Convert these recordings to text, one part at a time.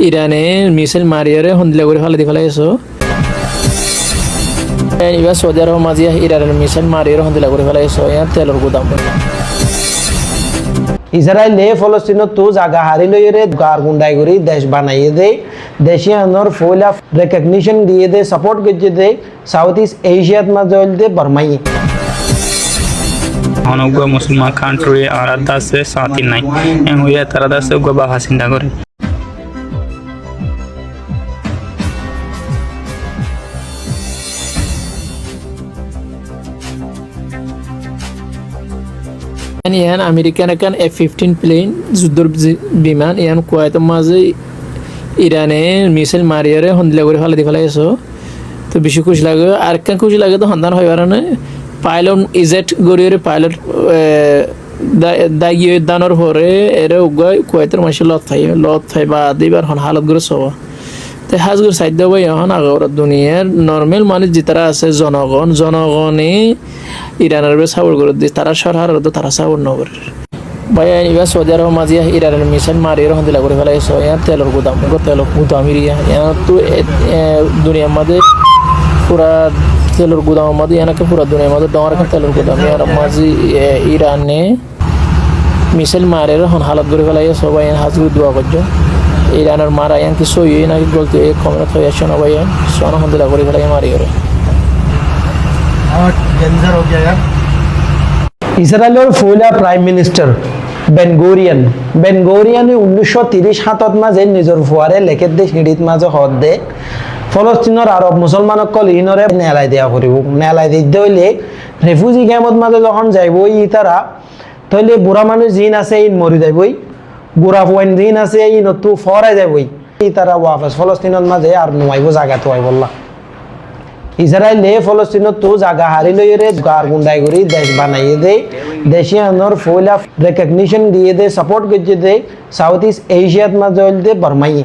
ইরানে মিসাইল মারিয়ারে হন্দিলা করে ফেলে ফেলাইছো এবার সৌদি আরব মাঝে ইরানের মিসাইল মারিয়ারে হন্দিলা করে ফেলাইছো ইয়ার তেলের গুদাম ইসরায়েলে ফলস্তিনত তো জাগা হারি লইরে গার গুন্ডাই করি দেশ বানাইয়ে দেয় দেশে আনোর ফুল অফ রেকগনিশন দিয়ে দে সাপোর্ট করছে দে সাউথ ইস্ট এশিয়াত মাঝে দে বর্মাই অনগ্য মুসলমান কান্ট্রি আর আছে সাথী নাই এমন তারা দাসে গোবা হাসিন্দা করে ইয়ান আমেরিকান একান F-15 প্লেন যুদ্ধর বিমান ইয়ান কুয়েতের মাঝে ইরানে মিসাইল মারিয়ারে হন্দিলা করে ফেলে ফেলাইছো তো বেশি খুশি লাগে আর কেন খুশি লাগে তো সন্ধান হয় কারণে পাইলট ইজেট গড়িয়ে পাইলট দাগিয়ে দানোর হরে এর উগায় কুয়েতের মাসে লত থাই বা দিবার হন হালত করে সবা তো হাজগুর সাইড দেবো এখন আগর দুনিয়ার নর্মাল মানুষ যে তারা আছে জনগণে ইরানের সাপোর্ট করে দিচ্ছে তারা সরকার তারা সাপোর্ট না করে ভাই এবার সৌদি আরব মাঝে ইরানের মিসাইল মারিয়ে হন্দিলা করে ফেলাইছো ইয়ার তেলের গুদাম এরিয়া তো দুনিয়ার মধ্যে পুরা তেলের গুদামের মধ্যে এনাকে পুরা দুনিয়ার মধ্যে ডর তেলের গুদাম ইয়ার মাঝে ইরানে মিসাইল মারিয়ে হন হালত করে ফেলাইছো সবাই হাজগুর দোয়া করছো ইরানের মারা ইয়ান কি সই নাকি বলতে কমেন্ট হয়ে শোনা ভাই সোনা হন্দিলা করে ফেলাই মারিয়ে ইসরায়েলের ফুলা প্রাইম মিনিস্টার বেনগোরিয়ানে 1930 মাঝে নিজের ফুয়ারে লেখের দে সিঁড়িত মাঝে হদ দে ফলস্তিনের আরব মুসলমানসকল ইনরে নেলাই দেওয়া করিব নেলাই দিতে হইলে রেফিউজি ক্যাম্পত মাঝে যখন যাইব তারা তাহলে বুড়া মানুষ জিন আছে ইন মরি যাইবই বুড়া পয়েন্ট জিন আছে ইন তো ফরাই যাইবই তারা ওয়াফাস ফলস্তিনের মাঝে আর নোয়াইব জায়গা তো আই বললা ইসরায়েলে ফলস্তিনত তো জাগা হারি লইরে গার গুন্ডাই করি দেশ বানাইয়ে দেয় দেশে আনোর ফুল অফ রেকগনিশন দিয়ে দে সাপোর্ট করছে দে সাউথ ইস্ট এশিয়াত মাঝে দে বর্মাই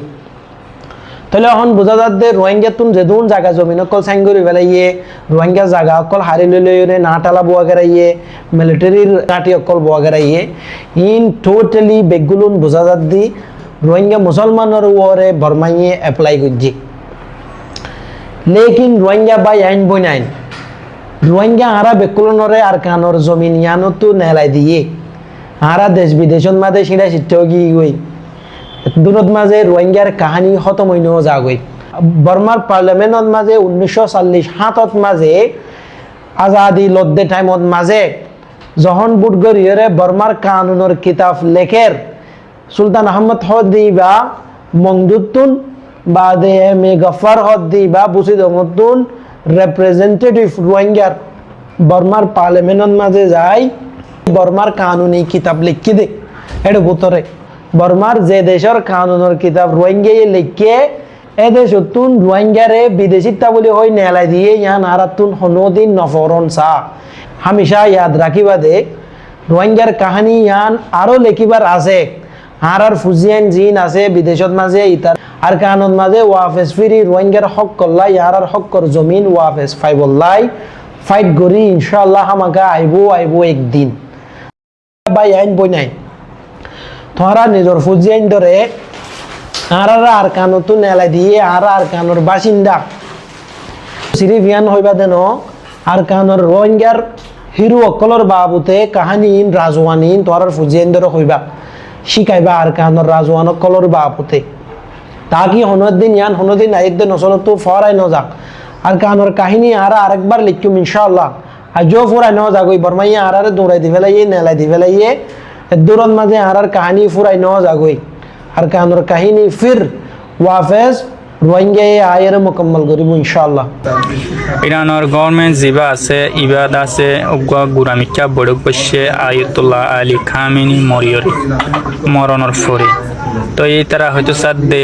তাহলে এখন বোঝা যাচ্ছে রোহিঙ্গা তুন যেদুন জায়গা জমিন অকল সাইন করে ফেলাইয়ে রোহিঙ্গা জায়গা অকল হারি লইরে নাটালা বোয়া গেরাইয়ে মিলিটারির কাটি অকল বোয়া গেরাইয়ে ইন টোটালি বেগুলুন বোঝা যাচ্ছি রোহিঙ্গা মুসলমানের ওরে বর্মাইয়ে অ্যাপ্লাই করছে लेकिन रोहिंग्या बाई आइन बोन आइन रोहिंग्या आरा बेकुलनरे আর কানর জমিন ইয়ানো তো নেলাই দিয়ে আরা দেশ বিদেশন মাঝে সিঁড়া সিট্টগি গই দুনত মাঝে রোহিঙ্গার কাহিনী খতম হইনো যাগই বর্মার পার্লামেন্টত মাঝে 1947 মাঝে আজাদি লদ্দে টাইমত মাঝে যখন বুট গরিয়রে বর্মার কানুনের কিতাব লেখের সুলতান আহমদ হদি বা মংদুতুন বাদে মে গফার হদ্দি বা বুসিদ মতুন রিপ্রেজেন্টেটিভ রোহিঙ্গার বর্মার পার্লামেন্টত মাঝে যায় বর্মার কানুনি কিতাব লিখি দে এটা ভিতরে বর্মার যে দেশের কানুনের কিতাব রোহিঙ্গায় লিখে এ দেশতুন রোহিঙ্গারে বিদেশিতা বলে হই নেলাই দিয়ে ইয়ান আরাতুন হনদিন নফরন সা হামেশা ইয়াদ রাখিবা দে রোহিঙ্গার কাহিনী ইয়ান আরো লেখিবার আছে আর ফুজিয়ান জিন আছে বিদেশত মাঝে ইতার আর কানত মাঝে ওয়াফেস ফিরি রোহিঙ্গার হক করলাই আর হক কর জমিন ওয়াফেস ফাইবল্লাই ফাইট করি ইনশাআল্লাহ আমাকে আইবো একদিন বাই আইন বই নাই তোরা নিজের ফুজিয়ান ধরে আর কানত নেলাই দিয়ে আর কানোর বাসিন্দা সিরিভিয়ান হইবা দেন আর কানোর রোহিঙ্গার হিরো অকলর বাবুতে কাহানি রাজওয়ানি তোরার ফুজিয়ান ধরে হইবা শিখাইবা আর কানোর রাজওয়ান অকলর বাবুতে তাকি হনদিন ইয়ান হনদিন আইকদিন অসলত তো ফরাই ন যাক আর কানোর কাহিনী আর আরেকবার লিখুম ইনশাআল্লাহ আজও ফুরাই ন যাক ওই বর্মাইয়া আর দৌড়াই দি ফেলাইয়ে নেলাই দি ফেলাইয়ে দূরত মাঝে আর কাহিনী ফুরাই ন যাক ওই আর কানোর কাহিনী ফির ওয়াফেস রোহিঙ্গা আয়ের মুকম্মল করিব ইনশাআল্লাহ ইরানের গভর্নমেন্ট জিবা আছে ইবাদ আছে উগা গুরামিকা বড় বসে আয়াতুল্লাহ আলী খামেনি মরণের ফরে তো এই তারা হয়তো সাদে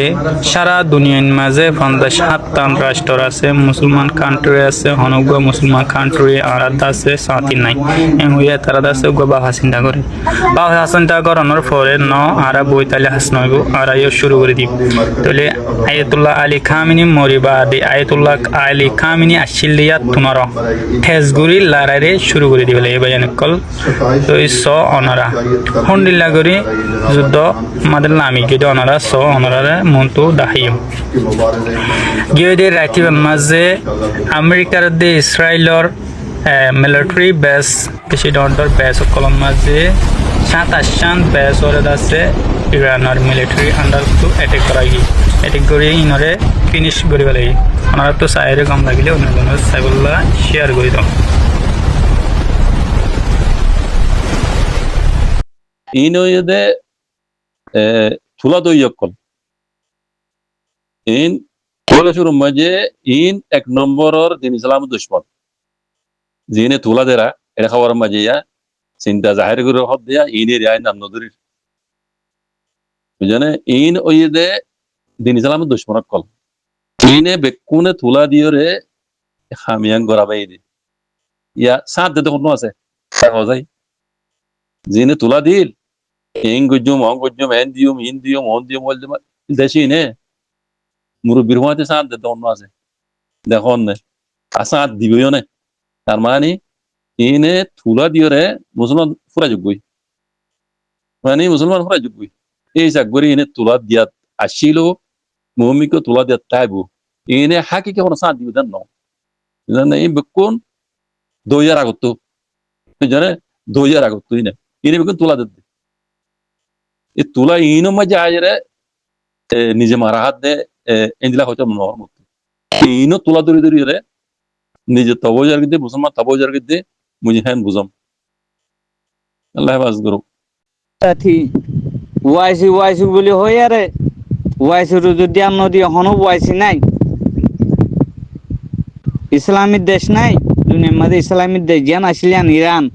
সারা দুনিয়ার মাঝে 57টা রাষ্ট্র আছে মুসলমান কান্ট্রি আছে হনগ্য মুসলমান কান্ট্রি আর আছে সাথী নাই এমন তারা দাসে গোবা হাসিন্দা করে বা হাসিন্দা করানোর ফলে ন আর বই তালে হাসনইব আর আইও শুরু করে দিব তাহলে আয়াতুল্লাহ আলী খামেনি মরিবা দি আয়াতুল্লাহ আলী খামেনি আসিলিয়া তোমার ঠেসগুড়ি লড়াইরে শুরু করে দিবে এই বায়ান কল তো ইস অনারা হন্ডিল্লা করি যুদ্ধ মাদের নামে আমি গিয়ে ওনারা ওনারা মন্তু দাহিম গিয়ে রাখিবেন মাঝে আমেরিকার দে ইসরায়েলর মিলিটারি বেস প্রেসিডেন্টর বেস কলম মাঝে 27 বেস ওরে আছে ইরানের মিলিটারি আন্ডার টু অ্যাটাক করে ইনরে ফিনিশ করে ফেলে ওনারা তো সাইরে কম লাগিলে অন্য সাইবুল্লাহ শেয়ার করে দাও ইন ওইদে থুলা দইয়কল ইন বলে শুরু মাঝে ইন এক নম্বরর দিন ইসলাম দুশ্মন জিনে তুলা দেরা এটা খাওয়ার মাঝে ইয়া চিন্তা জাহের করে হদ দিয়া ইনের আইন নাম নদরির বুঝনে ইন ওইদে দিন ইসলাম দুশ্মন কল ইনে বেকুনে তুলা দিও রে খামিয়াং গড়াবাই দি ইয়া সাত দে কোনো আছে যাই জিনে তুলা দিল ইং গুজুম অং গুজুম এন দিউম ইন দিউম অন দিউম বল দেশি নে মুরব্বির হওয়াতে সাত দে অন্য আছে দেখুন নে আসাদ দিবিও নে তার মানে ইনে তুলা দিও রে মুসলমান ফুরা যোগ্যই মানে মুসলমান ফুরা যোগ্যই এই চাকরি ইনে তুলা দিয়াত আসিল মুমিকে তুলা দিয়াত তাইবো ইনে হাকিকে কোনো সাত দিবে দেন না এই বেকুন 2000 আগত জানে 2000 আগত ইনে ইনে বেকুন তুলা দিতে এই তুলা ইনো মাঝে আজরে নিজে মারা হাত দে এন্দিলা হয়তো মনোহর মতো ইনো তুলা দরি রে নিজে তবজার গিয়ে মুসলমান তবজার গিয়ে মুঝে হ্যান বুঝাম আল্লাহ বাস করো থি ওয়াইসি বলি হই আরে ওয়াইসি যদি আর নদী এখনো ওয়াইসি নাই ইসলামিক দেশ নাই দুনিয়ার মধ্যে ইসলামিক দেশ জ্ঞান আসলেন ইরান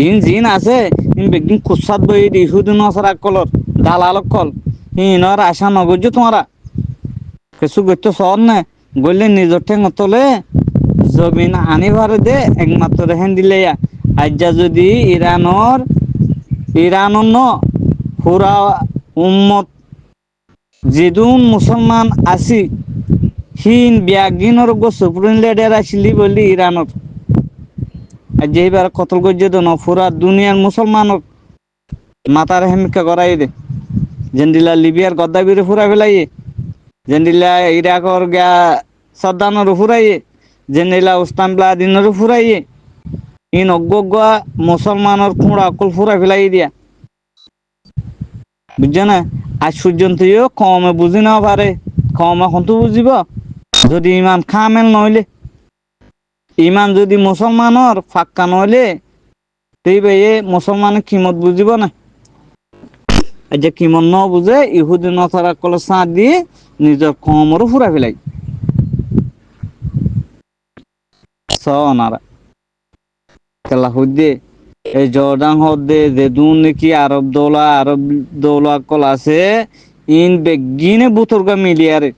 ইন জিন আছে ইন বেগিন কুসাদ বই দি হুদু নসরা কলর দালালক কল ইনর আশা নগজ তোমরা কিছু গত্য সর না গলে নিজর ঠেং তলে জমিন আনিবার দে একমাত্র হেন দিলে আজ্জা যদি ইরানর ন পুরা উম্মত যেদুন মুসলমান আসি হিন বিয়াগিনর গো সুপ্রিম লিডার আসিলি বলি ইরানত আজ এইবার কতল গজ্জে দন পুরা দুনিয়ার মুসলমানক মাতার হেমিকা করাই দে জেন্ডিলা লিবিয়ার গদ্দাবিরে ফুরা ফেলাইয়ে জেন্ডিলা ইরাকর গা সদ্দানর ফুরাইয়ে জেন্ডিলা উস্তানবলা দিনর ফুরাইয়ে ইন অজ্ঞ মুসলমানের খুঁড়া অকল ফুরা ফেলাই দিয়া বুঝছো না আজ পর্যন্ত কমে বুঝি না পারে কমে হন্তু বুঝিব যদি ইমান খামেল নইলে ইমান যদি মুসলমানের ফাক্কা নইলে তুই ভাইয়ে মুসলমানের কিমত বুঝিব না যে কিমত ন বুঝে ইহুদি নসারা কল সাঁত দিয়ে নিজের কমরও ফুরা ফেলাই সনারা তেলা হুদ্দে এই জর্ডান হদ্দে যেদুন নাকি আরব দৌলা কল আছে ইন বেগিনে বুতর্গা মিলিয়ারে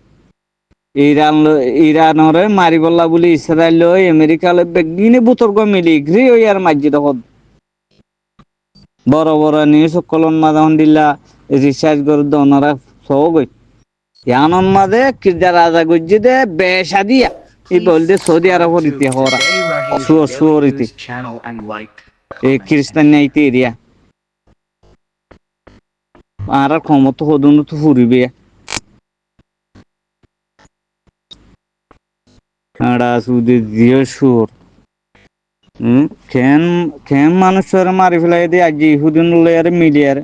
ইরানরে মারিবল্লা বলে ইসরায়েল আমেরিকা বেগিনে বুতর্গ মিলি ঘ্রি ওই আর মসজিদ হদ বড় বড় নিউজ কলন মাদাহন দিল্লা রিসার্চ করে দনরা সব গই ইয়ানন মাদে কিজা রাজা গজ্জি দে বেশা দিয়া এই বলতে সৌদি আরব রীতি হরা সুর রীতি এই খ্রিস্টান নাইতে এরিয়া আর ক্ষমত হদুন তো ফুরিবে আড়া সুদে জিও সুর খেন মানুষের মারি ফেলাই দিয়ে আজ ইহুদিন লয়ারে মিলিয়ারে